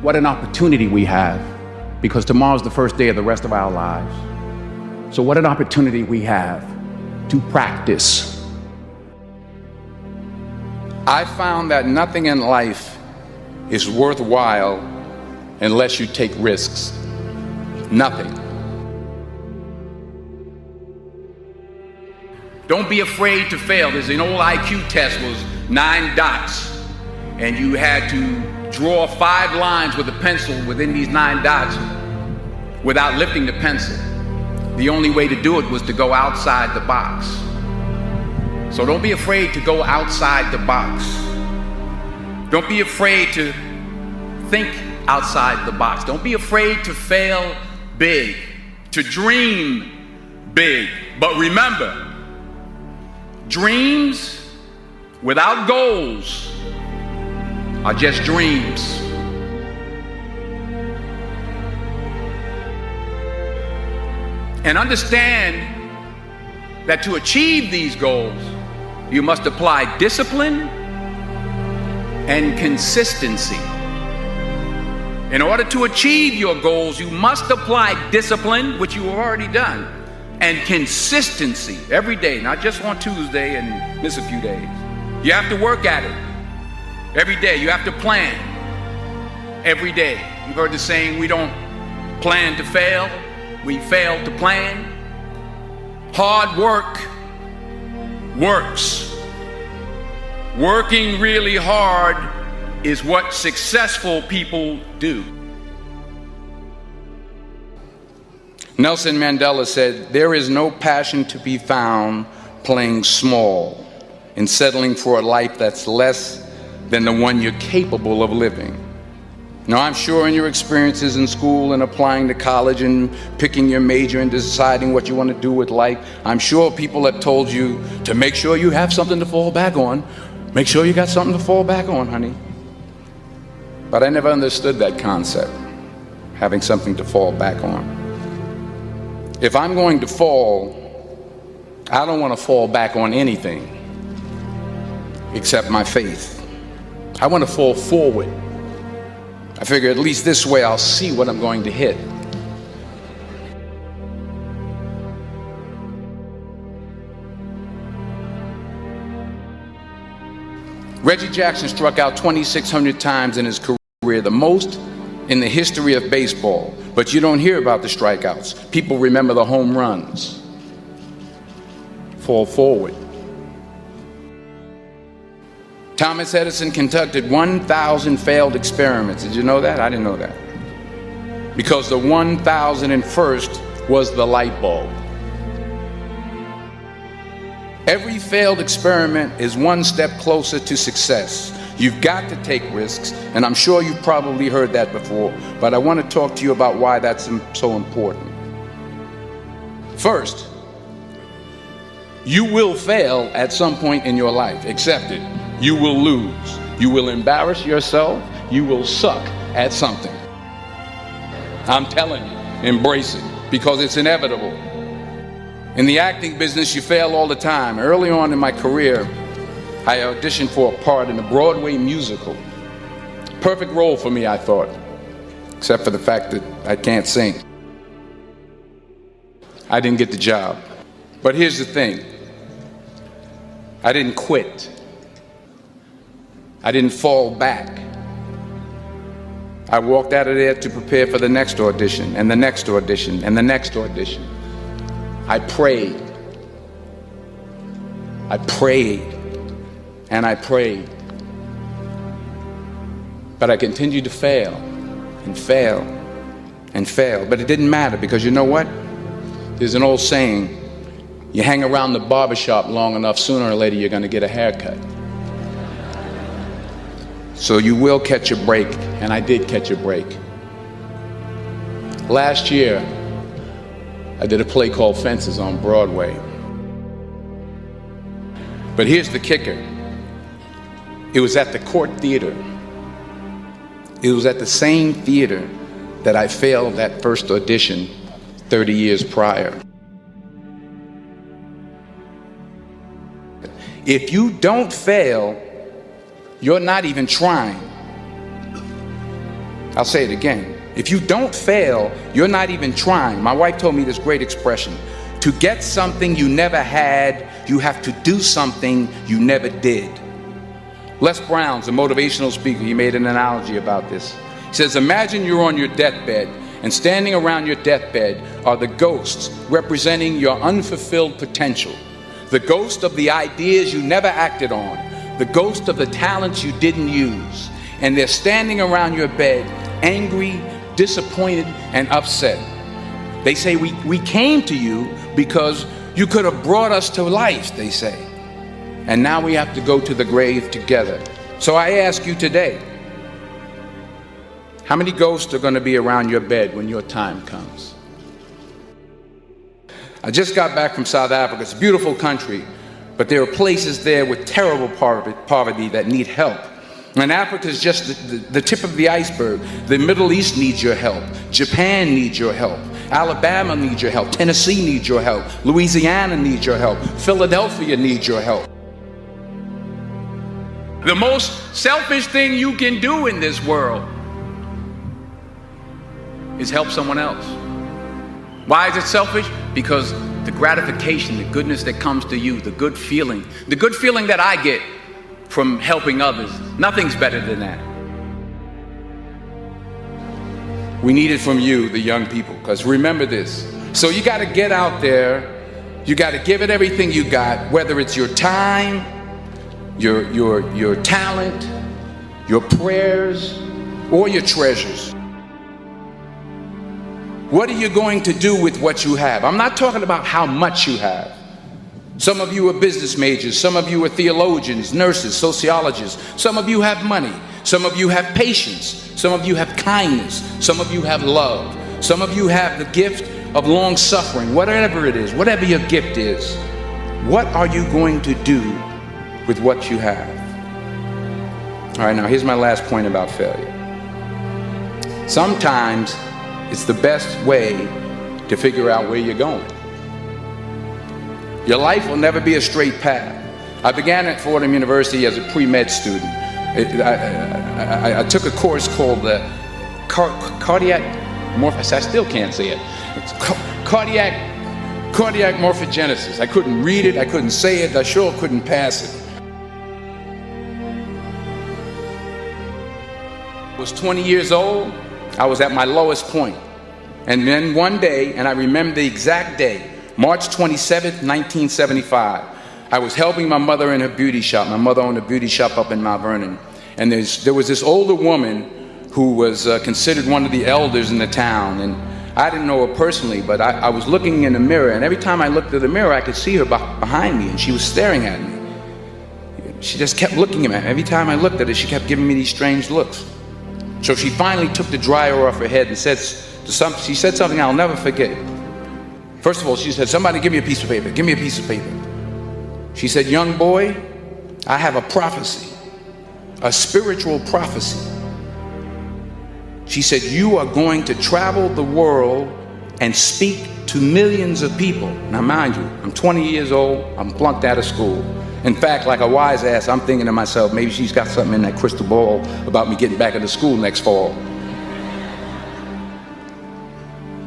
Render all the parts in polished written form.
What an opportunity we have, because tomorrow's the first day of the rest of our lives. So what an opportunity we have to practice. I found that nothing in life is worthwhile unless you take risks. Nothing. Don't be afraid to fail. There's an old IQ test, was 9 dots, and you had to draw 5 lines with a pencil within these 9 dots without lifting the pencil. The only way to do it was to go outside the box. So don't be afraid to go outside the box. Don't be afraid to think outside the box. Don't be afraid to fail big, to dream big. But remember, dreams without goals are just dreams. And understand that to achieve these goals, you must apply discipline and consistency. In order to achieve your goals, you must apply discipline, which you have already done, and consistency every day, not just on Tuesday and miss a few days. You have to work at it every day. You have to plan every day. You've heard the saying, we don't plan to fail, we fail to plan. Hard work works. Working really hard is what successful people do. Nelson Mandela said, "There is no passion to be found playing small and settling for a life that's less than the one you're capable of living." Now, I'm sure in your experiences in school and applying to college and picking your major and deciding what you want to do with life, I'm sure people have told you to make sure you have something to fall back on. Make sure you got something to fall back on, honey. But I never understood that concept, having something to fall back on. If I'm going to fall, I don't want to fall back on anything except my faith. I want to fall forward. I figure at least this way I'll see what I'm going to hit. Reggie Jackson struck out 2,600 times in his career, the most in the history of baseball. But you don't hear about the strikeouts. People remember the home runs. Fall forward. Thomas Edison conducted 1,000 failed experiments. Did you know that? I didn't know that. Because the 1,001st was the light bulb. Every failed experiment is one step closer to success. You've got to take risks, and I'm sure you've probably heard that before, but I want to talk to you about why that's so important. First, you will fail at some point in your life. Accept it. You will lose. You will embarrass yourself. You will suck at something. I'm telling you, embrace it, because it's inevitable. In the acting business, you fail all the time. Early on in my career, I auditioned for a part in a Broadway musical. Perfect role for me, I thought, except for the fact that I can't sing. I didn't get the job. But here's the thing. I didn't quit. I didn't fall back. I walked out of there to prepare for the next audition, and the next audition, and the next audition. I prayed. I prayed. And I prayed. But I continued to fail and fail and fail. But it didn't matter, because you know what? There's an old saying, you hang around the barbershop long enough, sooner or later you're going to get a haircut. So you will catch a break, and I did catch a break. Last year, I did a play called Fences on Broadway. But here's the kicker. It was at the Court Theater. It was at the same theater that I failed that first audition 30 years prior. If you don't fail, you're not even trying. I'll say it again. If you don't fail, you're not even trying. My wife told me this great expression. To get something you never had, you have to do something you never did. Les Brown's a motivational speaker. He made an analogy about this. He says, imagine you're on your deathbed, and standing around your deathbed are the ghosts representing your unfulfilled potential. The ghost of the ideas you never acted on. The ghost of the talents you didn't use. And they're standing around your bed, angry, disappointed, and upset. They say, we came to you because you could have brought us to life, they say. And now we have to go to the grave together. So I ask you today, how many ghosts are going to be around your bed when your time comes? I just got back from South Africa. It's a beautiful country, but there are places there with terrible poverty that need help. And Africa is just the tip of the iceberg. The Middle East needs your help. Japan needs your help. Alabama needs your help. Tennessee needs your help. Louisiana needs your help. Philadelphia needs your help. The most selfish thing you can do in this world is help someone else. Why is it selfish? Because the gratification, the goodness that comes to you, the good feeling that I get from helping others, nothing's better than that. We need it from you, the young people, because remember this. So you got to get out there, you got to give it everything you got, whether it's your time, your talent, your prayers, or your treasures. What are you going to do with what you have? I'm not talking about how much you have. Some of you are business majors, some of you are theologians, nurses, sociologists. Some of you have money, some of you have patience, some of you have kindness, some of you have love, some of you have the gift of long suffering. Whatever it is, whatever your gift is, what are you going to do with what you have? All right, now here's my last point about failure. Sometimes it's the best way to figure out where you're going. Your life will never be a straight path. I began at Fordham University as a pre-med student. I took a course called cardiac morphogenesis. I still can't say it. It's cardiac morphogenesis. I couldn't read it, I couldn't say it, I sure couldn't pass it. I was 20 years old, I was at my lowest point. And then one day, and I remember the exact day, March 27th, 1975, I was helping my mother in her beauty shop. My mother owned a beauty shop up in Mount Vernon. And there was this older woman who was considered one of the elders in the town. And I didn't know her personally, but I was looking in the mirror, and every time I looked at the mirror, I could see her behind me, and she was staring at me. She just kept looking at me. Every time I looked at her, she kept giving me these strange looks. So she finally took the dryer off her head and she said something I'll never forget. First of all, she said, somebody give me a piece of paper, give me a piece of paper. She said, young boy, I have a prophecy, a spiritual prophecy. She said, you are going to travel the world and speak to millions of people. Now mind you, I'm 20 years old, I'm flunked out of school. In fact, like a wise ass, I'm thinking to myself, maybe she's got something in that crystal ball about me getting back into school next fall.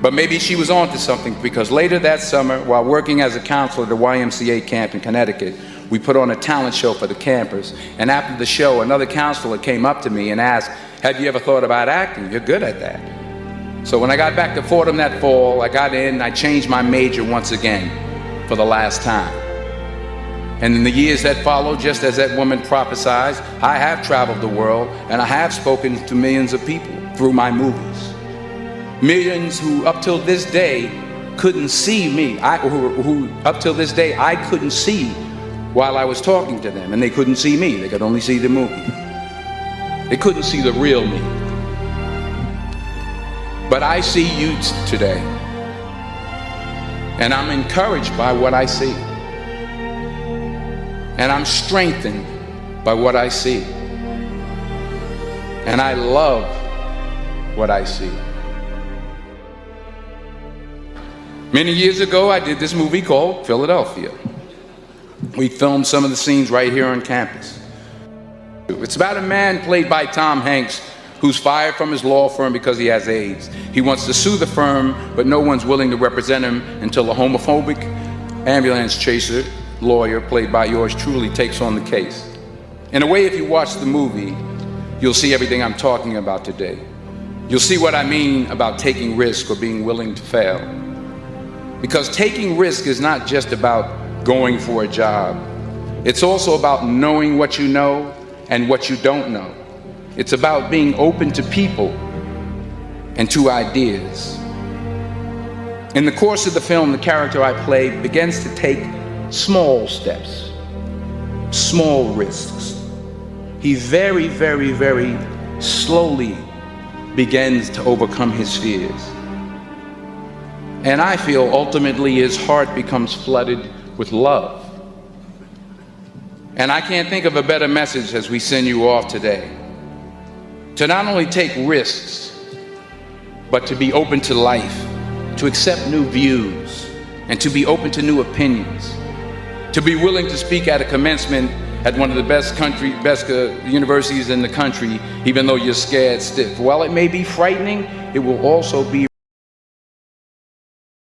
But maybe she was on to something, because later that summer, while working as a counselor at the YMCA camp in Connecticut, we put on a talent show for the campers. And after the show, another counselor came up to me and asked, have you ever thought about acting? You're good at that. So when I got back to Fordham that fall, I got in, I changed my major once again for the last time. And in the years that followed, just as that woman prophesied, I have traveled the world and I have spoken to millions of people through my movies. Millions who up till this day couldn't see me, who up till this day I couldn't see while I was talking to them, and they couldn't see me, they could only see the movie. They couldn't see the real me. But I see you today, and I'm encouraged by what I see. And I'm strengthened by what I see. And I love what I see. Many years ago, I did this movie called Philadelphia. We filmed some of the scenes right here on campus. It's about a man played by Tom Hanks who's fired from his law firm because he has AIDS. He wants to sue the firm, but no one's willing to represent him until a homophobic ambulance chaser lawyer, played by yours truly, takes on the case. In a way, if you watch the movie, you'll see everything I'm talking about today. You'll see what I mean about taking risk or being willing to fail. Because taking risk is not just about going for a job. It's also about knowing what you know and what you don't know. It's about being open to people and to ideas. In the course of the film, the character I play begins to take small steps, small risks. He very, very, very slowly begins to overcome his fears. And I feel ultimately his heart becomes flooded with love. And I can't think of a better message as we send you off today. To not only take risks, but to be open to life, to accept new views, and to be open to new opinions, to be willing to speak at a commencement at one of the best universities in the country, even though you're scared stiff. While it may be frightening, it will also be